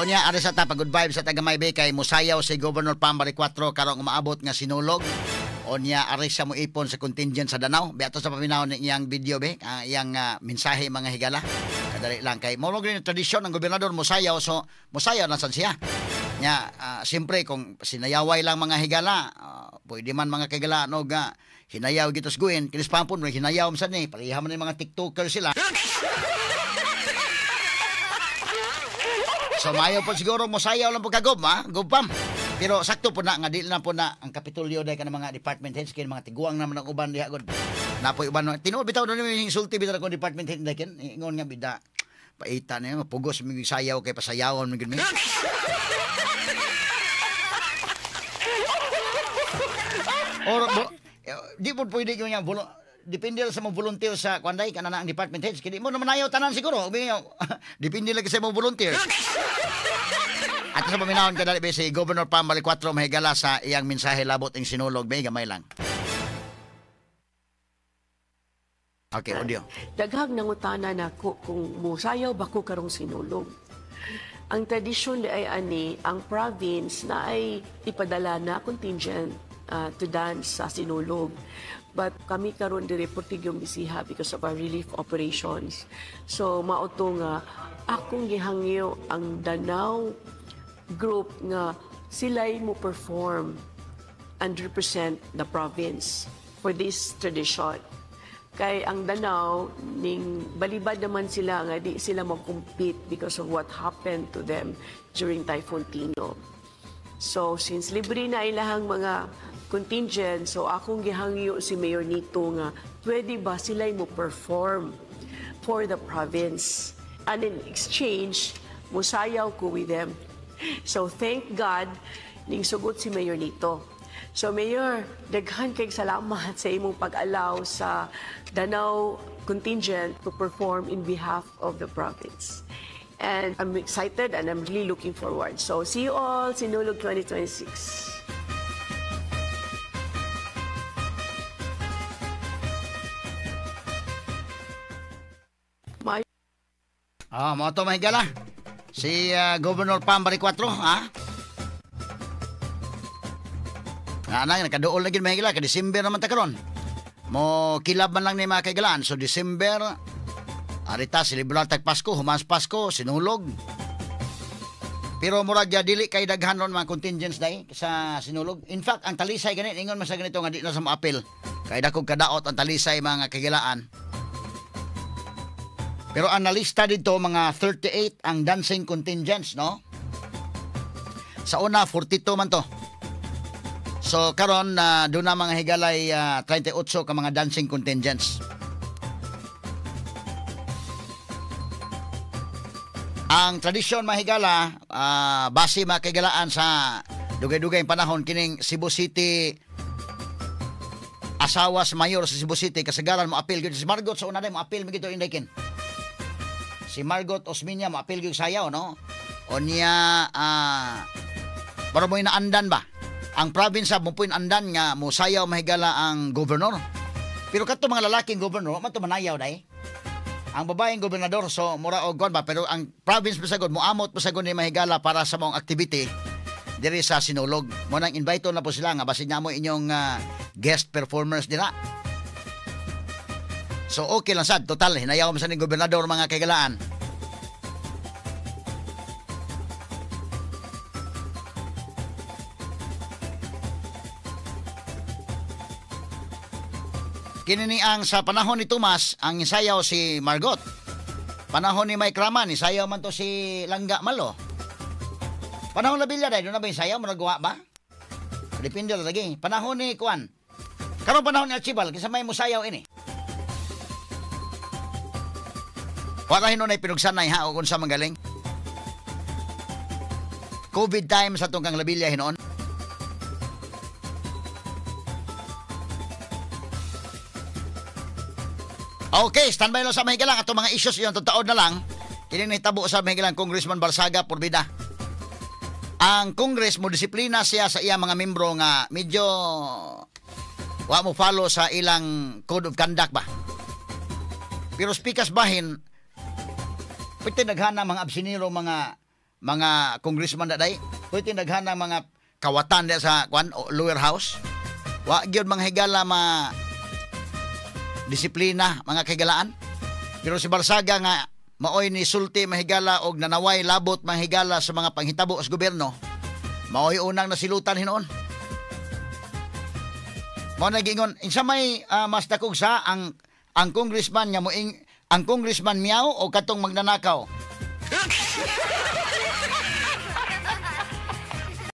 O niya, ari sa ta, pag-good vibes sa taga-Maybe kay musayaw si Governor Pambari 4 karong umaabot nga sinulog. O niya, ari sa mo ipon sa contingent sa Danao. Beato sa paminaw ni iyang video, iyang mensahe mga higala. Kadali lang kay mo rin tradisyon ng gobernador musayaw, so musayaw na sad siya. Nya, siyempre kung sinayaway lang mga higala, pwede man mga kigala no ga hinayaw gitos guin, kinis pampon hinayaw man ni, pareha man ni mga TikToker sila. So mayo po siguro musayaw lang po kagob, gubpam. Pero sakto po na nga dili na po na ang Kapitolyo day kana mga department heads kin mga tiguang naman ang uban diha god. Napoy uban tinuod bitaw na ni insulti bitaw ko department head day kin ingon nga bida paita na pugos mi sayaw kay pasayawon mi gid mi. Or di po pwede ko niya depende sa mga volunteer sa kwanday kanana ang department heads kini mo naman ayaw tanan siguro depende lang sa mga volunteer. At sa paminahon ka dali si Governor Pambali 4 mahigala sa iyang mensahe labot ing sinulog may gamay lang. Okay, audio. Daghang nangutana nako kung musayaw ba ko karong sinulog. Ang tradisyon ay ani ang province na ay ipadala na contingent to dance sa sinulog. But kami karon diri Portigyong Bisiha because of our relief operations. So mauto nga akong gihangyo ang Danao group nga sila'y mo perform and represent the province for this tradition. Kay ang Danao ning balibad naman sila nga di sila mag-compete because of what happened to them during Typhoon Tino. So since libre na ilahang mga contingent, so akong gihangyo si Mayor Nito nga pwede ba sila'y mo perform for the province, and in exchange musayaw ko with them. So thank God ning sugot si Mayor Nito. So Mayor, daghan kay salamat sa imong pag-allow sa Danao contingent to perform in behalf of the province. And I'm excited and I'm really looking forward. So see you all Sinulog 2026. Mo to mahigala. Si Governor Pambari 4, nakaduol na gid mahigala ka December naman ta karon. Mo kilab man lang ni mga kaigalaan. So December arita celebrar tag Pasko, humans Pasko, sinulog. Pero murag ya dili kay daghan ron mga contingents day sa sinulog. In fact, ang talisay ganit ingon man sa ganito nga di na sa maapil. Kay dakog kadaot ang talisay mga kaigalaan. Pero ang nalista dito, mga 38 ang dancing contingents, no? Sa una, 42 man to. So, karon doon na mga higalay 38 ka mga dancing contingents. Ang tradisyon, mga higala, base mga kaigalaan sa dugay-dugay panahon, kining Cebu City, asawa sa mayor sa Cebu City, kasagaran mo apil. Si Margot, sa una na mo apil, magito indaykin. Si Margot Osminia maapil gyud sayaw no. O niya para mo inaandan ba? Ang province mo po andan nga mo sayaw mahigala ang gobernador. Pero kadto mga lalaking gobernador man to manayaw dai. Ang babaeng gobernador so mura og gon ba pero ang province pasagod mo amot pasagod ni mahigala para sa mong activity diri sa sinulog. Mo nang invite na po sila nga basin mo inyong guest performers dira. So okay lang sad, total, hinayaw mo sa ni gobernador mga kaigalaan. Kinini ang sa panahon ni Tomas, ang isayaw si Margot. Panahon ni Mike Raman, isayaw man to si Langga Malo. Panahon na Bilya dahil, doon na ba isayaw, maragawa ba? Depende lang lagi. Panahon ni Kuan. Karong panahon ni Archibald, kasi may musayaw ini. Wala hinunay pinugsanay ha o kung sa magaling. COVID time sa itong kang Labilya hinoon. Okay, standby lang sa mahigalang. Ato mga issues yun, taon na lang. Kininitabo sa mahigalang Congressman Barsaga Porbida. Ang Congress mo disiplina siya sa iya mga membro nga medyo wa mo follow sa ilang code of conduct ba. Pero speakers bahin pwede naghana mga absiniro mga mga congressman daday. Kuy tinaghan ng mga kawatan da sa lower house. Wa gyud mga higala disiplina, mga kahigalaan. Pero si Barsaga nga maoy ni sulti mahigala og nanaway labot mahigala sa mga panghitabo sa gobyerno. Maoy unang nasilutan hinuon. Mo nagingon insa may mas dakog sa ang congressman nga moing ang congressman miyaw o katong magnanakaw.